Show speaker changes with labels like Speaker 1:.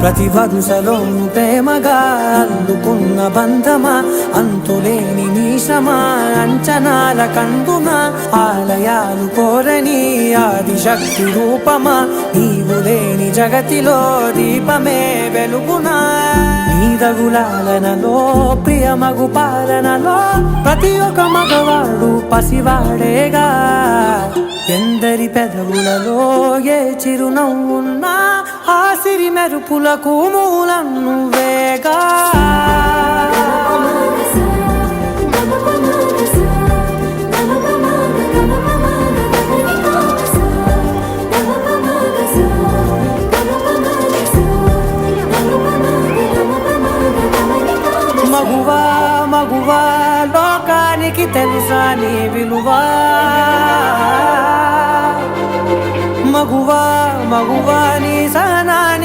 Speaker 1: ప్రతి వరుసలోను ప్రేమగా అల్లుకున్న బంధమా, అంతులేని నీ శ్రమ అంచనాల కందున, ఆలయాలు కోరని ఆదిశక్తి రూపమా, నీవు లేని జగతిలో దీపమే వెలుగునా. నీదగులాలనలో ప్రియమగు పాలనలో ప్రతి ఒక్క మగవాడు పసివాడేగా, ఎందరి పెదవులలో ఏ చిరునవ్వున్నా ఆ సిరి మెరుపులకు మూలం నువ్వేగా. మగువా మగువా లోకానికి తెలుసా నీ విలువా, మగువా మగువా నీ సహనాన్ని